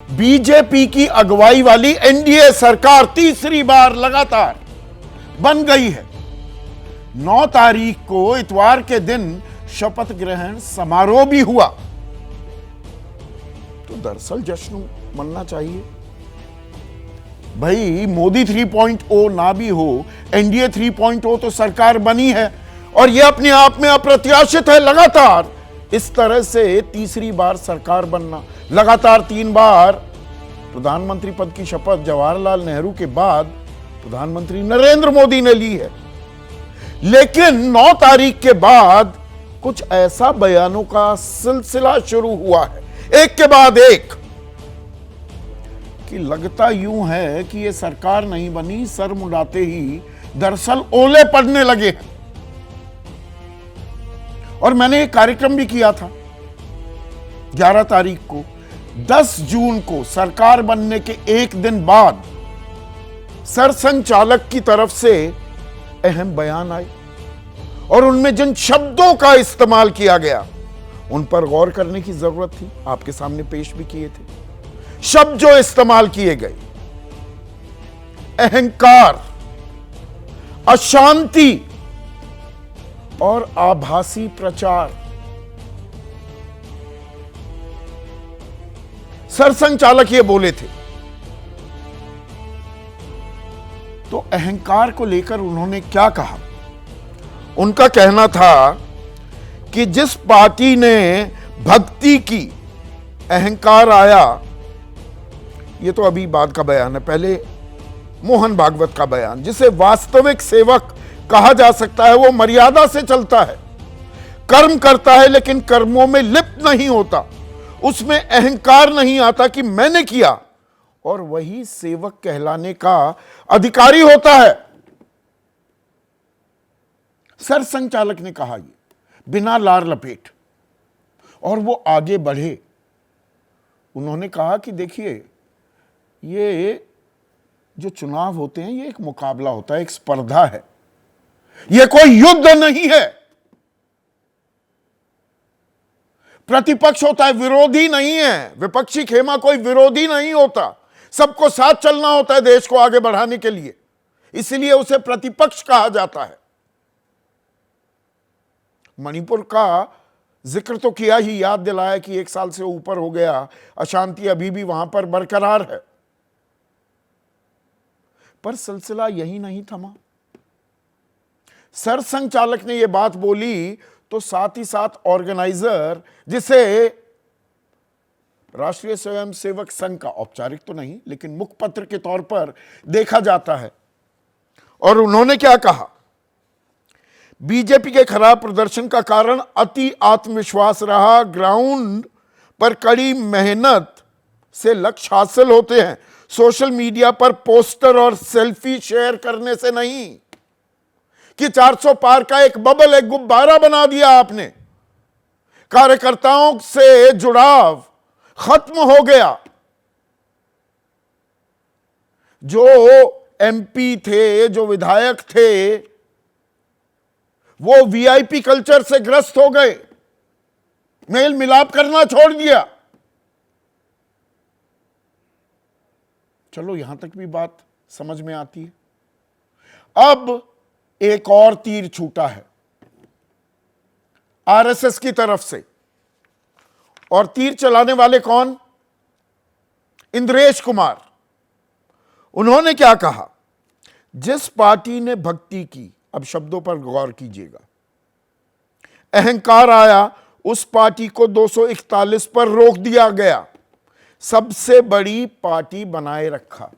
BJP की अगुवाई वाली एनडीए सरकार तीसरी बार लगातार बन गई है। 9 तारीख को इतवार के दिन शपथ ग्रहण समारोह भी हुआ, तो दरअसल जश्न मनना चाहिए भाई। मोदी 3.0 ना भी हो, एनडीए 3.0 तो सरकार बनी है और यह अपने आप में अप्रत्याशित है। लगातार इस तरह से तीसरी बार सरकार बनना, लगातार 3 बार प्रधानमंत्री पद की शपथ जवाहरलाल नेहरू के बाद प्रधानमंत्री नरेंद्र मोदी ने ली है। लेकिन 9 तारीख के बाद कुछ ऐसा बयानों का सिलसिला शुरू हुआ है, एक के बाद एक, कि लगता यूं है कि यह सरकार नहीं बनी, सर मुड़ाते ही दरअसल ओले पड़ने लगे हैं। और मैंने एक कार्यक्रम भी किया था 11 तारीख को। 10 जून को सरकार बनने के एक दिन बाद सरसंघचालक की तरफ से अहम बयान आए और उनमें जिन शब्दों का इस्तेमाल किया गया उन पर गौर करने की जरूरत थी। आपके सामने पेश भी किए थे शब्द जो इस्तेमाल किए गए: अहंकार, अशांति और आभासी प्रचार। सरसंघचालक ये बोले थे। तो अहंकार को लेकर उन्होंने क्या कहा? उनका कहना था कि जिस पार्टी ने भक्ति की, अहंकार आया। ये तो अभी बाद का बयान है, पहले मोहन भागवत का बयान। जिसे वास्तविक सेवक कहा जा सकता है वो मर्यादा से चलता है, कर्म करता है लेकिन कर्मों में लिप्त नहीं होता, उसमें अहंकार नहीं आता कि मैंने किया, और वही सेवक कहलाने का अधिकारी होता है। सरसंघचालक ने कहा ये बिना लार लपेट, और वो आगे बढ़े। उन्होंने कहा कि देखिए, ये जो चुनाव होते हैं ये एक मुकाबला होता है, एक स्पर्धा है, ये कोई युद्ध नहीं है। प्रतिपक्ष होता है, विरोधी नहीं है। विपक्षी खेमा कोई विरोधी नहीं होता, सबको साथ चलना होता है देश को आगे बढ़ाने के लिए, इसलिए उसे प्रतिपक्ष कहा जाता है। मणिपुर का जिक्र तो किया ही, याद दिलाया कि 1 साल से ऊपर हो गया, अशांति अभी भी वहां पर बरकरार है। पर सिलसिला यही नहीं थमा। सरसंघचालक ने यह बात बोली तो साथ ही साथ ऑर्गेनाइजर, जिसे राष्ट्रीय स्वयंसेवक संघ का, औपचारिक तो नहीं लेकिन मुखपत्र के तौर पर देखा जाता है, और उन्होंने क्या कहा? बीजेपी के खराब प्रदर्शन का कारण अति आत्मविश्वास रहा। ग्राउंड पर कड़ी मेहनत से लक्ष्य हासिल होते हैं, सोशल मीडिया पर पोस्टर और सेल्फी शेयर करने से नहीं। कि 400 पार का एक बबल, एक गुब्बारा बना दिया आपने, कार्यकर्ताओं से जुड़ाव खत्म हो गया। जो एमपी थे, जो विधायक थे, वो वीआईपी कल्चर से ग्रस्त हो गए, मेल मिलाप करना छोड़ दिया। चलो यहां तक भी बात समझ में आती है। अब एक और तीर छूटा है आरएसएस की तरफ से, और तीर चलाने वाले कौन? इंद्रेश कुमार। उन्होंने क्या कहा? जिस पार्टी ने भक्ति की, अब शब्दों पर गौर कीजिएगा, अहंकार आया, उस पार्टी को 241 पर रोक दिया गया, सबसे बड़ी पार्टी बनाए रखा।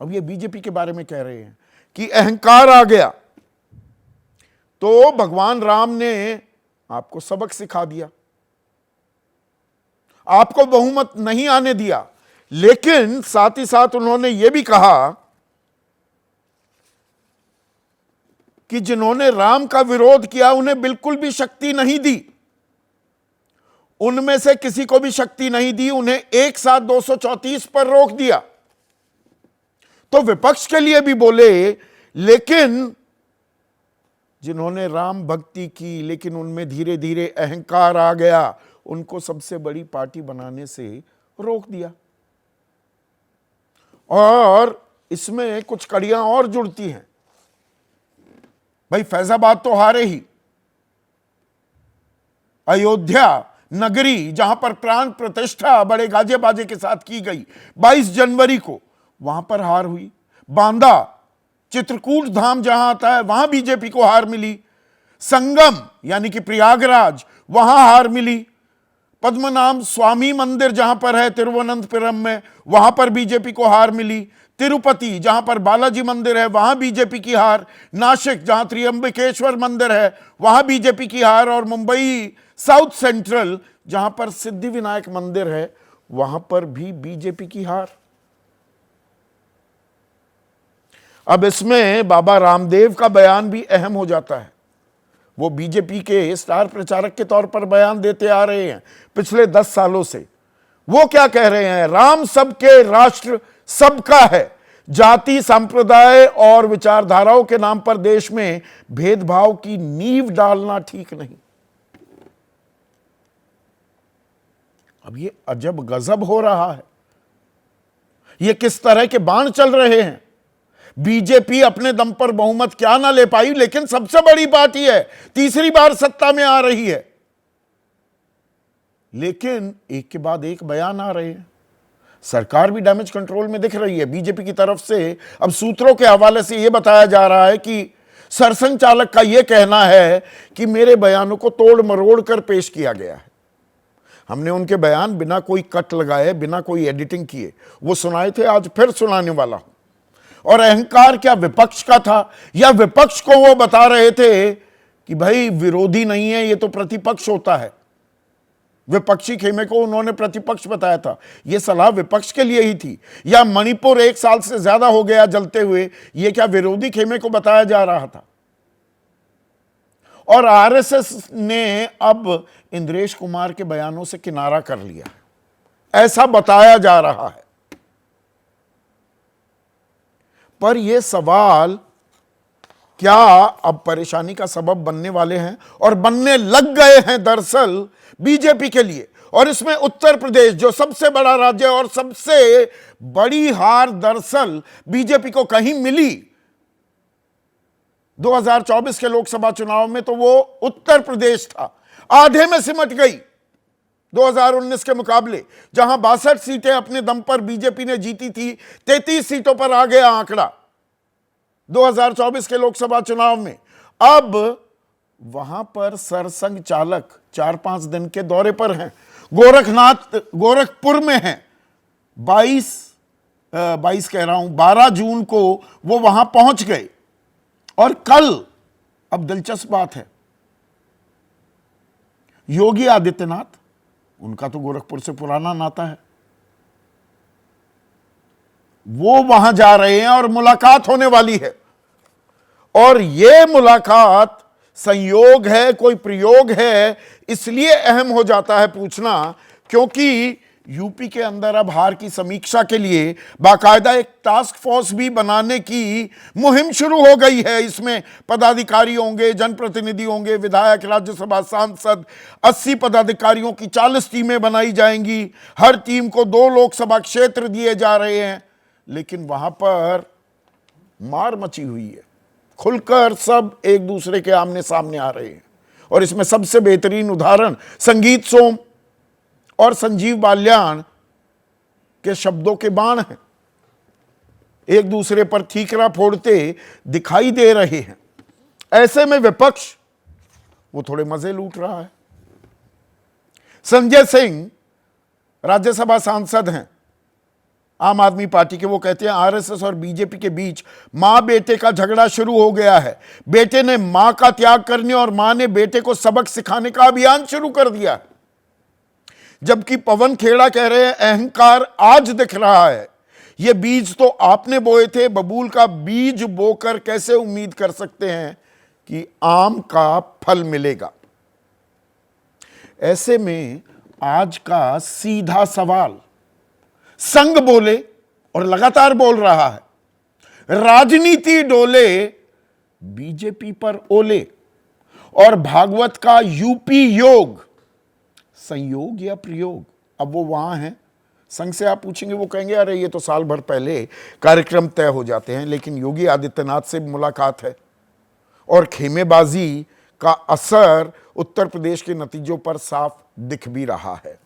अब ये बीजेपी के बारे में कह रहे हैं कि अहंकार आ गया। तो भगवान राम ने आपको सबक सिखा दिया, आपको बहुमत नहीं आने दिया, लेकिन साथ ही साथ उन्होंने यह भी कहा कि जिन्होंने राम का विरोध किया उन्हें बिल्कुल भी शक्ति नहीं दी, उनमें से किसी को भी शक्ति नहीं दी, उन्हें एक साथ 234 पर रोक दिया। तो विपक्ष के लिए भी बोले, लेकिन जिन्होंने राम भक्ति की लेकिन उनमें धीरे धीरे अहंकार आ गया, उनको सबसे बड़ी पार्टी बनाने से रोक दिया। और इसमें कुछ कड़ियां और जुड़ती हैं। भाई फैजाबाद तो हारे ही, अयोध्या नगरी जहां पर प्राण प्रतिष्ठा बड़े गाजे बाजे के साथ की गई 22 जनवरी को, वहां पर हार हुई। बांदा चित्रकूट धाम जहां आता है वहां बीजेपी को हार मिली। संगम यानी कि प्रयागराज, वहां हार मिली। पद्मनाभ स्वामी मंदिर जहां पर है तिरुवनंतपुरम में, वहां पर बीजेपी को हार मिली। तिरुपति जहां पर बालाजी मंदिर है वहां बीजेपी की हार। नासिक जहां त्र्यंबकेश्वर मंदिर है वहां बीजेपी की हार। और मुंबई साउथ सेंट्रल जहां पर सिद्धिविनायक मंदिर है वहां पर भी बीजेपी की हार। अब इसमें बाबा रामदेव का बयान भी अहम हो जाता है। वो बीजेपी के स्टार प्रचारक के तौर पर बयान देते आ रहे हैं पिछले 10 सालों से। वो क्या कह रहे हैं? राम सबके, राष्ट्र सबका है। जाति, संप्रदाय और विचारधाराओं के नाम पर देश में भेदभाव की नींव डालना ठीक नहीं। अब ये अजब गजब हो रहा है। ये किस तरह के बाण चल रहे हैं। बीजेपी अपने दम पर बहुमत क्या ना ले पाई, लेकिन सबसे बड़ी पार्टी है, तीसरी बार सत्ता में आ रही है। लेकिन एक के बाद एक बयान आ रहे हैं। सरकार भी डैमेज कंट्रोल में दिख रही है। बीजेपी की तरफ से अब सूत्रों के हवाले से यह बताया जा रहा है कि सरसंघ चालक का यह कहना है कि मेरे बयानों को तोड़ मरोड़ कर पेश किया गया है। हमने उनके बयान बिना कोई कट लगाए, बिना कोई एडिटिंग किए वो सुनाए थे, आज फिर सुनाने वाला हूं। और अहंकार क्या विपक्ष का था, या विपक्ष को वो बता रहे थे कि भाई विरोधी नहीं है, ये तो प्रतिपक्ष होता है। विपक्षी खेमे को उन्होंने प्रतिपक्ष बताया था। यह सलाह विपक्ष के लिए ही थी। या मणिपुर 1 साल से ज्यादा हो गया जलते हुए, यह क्या विरोधी खेमे को बताया जा रहा था? और आरएसएस ने अब इंद्रेश कुमार के बयानों से किनारा कर लिया है, ऐसा बताया जा रहा है। पर यह सवाल क्या अब परेशानी का सबब बनने वाले हैं और बनने लग गए हैं दरअसल बीजेपी के लिए। और इसमें उत्तर प्रदेश जो सबसे बड़ा राज्य है और सबसे बड़ी हार दरअसल बीजेपी को कहीं मिली 2024 के लोकसभा चुनाव में, तो वो उत्तर प्रदेश था। आधे में सिमट गई 2019 के मुकाबले, जहां 62 सीटें अपने दम पर बीजेपी ने जीती थी, 33 सीटों पर आ गया आंकड़ा 2024 के लोकसभा चुनाव में। अब वहां पर सरसंघ चालक 4-5 दिन के दौरे पर हैं, गोरखपुर में हैं। 12 जून को वो वहां पहुंच गए। और कल, अब दिलचस्प बात है, योगी आदित्यनाथ, उनका तो गोरखपुर से पुराना नाता है, वो वहां जा रहे हैं और मुलाकात होने वाली है। और यह मुलाकात संयोग है, कोई प्रयोग है, इसलिए अहम हो जाता है पूछना, क्योंकि यूपी के अंदर अब हार की समीक्षा के लिए बाकायदा एक टास्क फोर्स भी बनाने की मुहिम शुरू हो गई है। इसमें पदाधिकारी होंगे, जनप्रतिनिधि होंगे, विधायक, राज्यसभा सांसद, 80 पदाधिकारियों की 40 टीमें बनाई जाएंगी। हर टीम को 2 लोकसभा क्षेत्र दिए जा रहे हैं। लेकिन वहां पर मार मची हुई है, खुलकर सब एक दूसरे के आमने सामने आ रहे हैं। और इसमें सबसे बेहतरीन उदाहरण संगीत सोम और संजीव बाल्याण के शब्दों के बाण हैं, एक दूसरे पर ठीकरा फोड़ते दिखाई दे रहे हैं। ऐसे में विपक्ष वो थोड़े मजे लूट रहा है। संजय सिंह राज्यसभा सांसद हैं आम आदमी पार्टी के। वो कहते हैं आरएसएस और बीजेपी के बीच मां बेटे का झगड़ा शुरू हो गया है। बेटे ने मां का त्याग करने और मां ने बेटे को सबक सिखाने का अभियान शुरू कर दिया। जबकि पवन खेड़ा कह रहे हैं अहंकार आज दिख रहा है, ये बीज तो आपने बोए थे, बबूल का बीज बोकर कैसे उम्मीद कर सकते हैं कि आम का फल मिलेगा। ऐसे में आज का सीधा सवाल, संघ बोले और लगातार बोल रहा है, राजनीति डोले, बीजेपी पर ओले, और भागवत का यूपी योग, संयोग या प्रयोग। अब वो वहां हैं, संघ से आप पूछेंगे, वो कहेंगे अरे ये तो साल भर पहले कार्यक्रम तय हो जाते हैं। लेकिन योगी आदित्यनाथ से मुलाकात है और खेमेबाजी का असर उत्तर प्रदेश के नतीजों पर साफ दिख भी रहा है।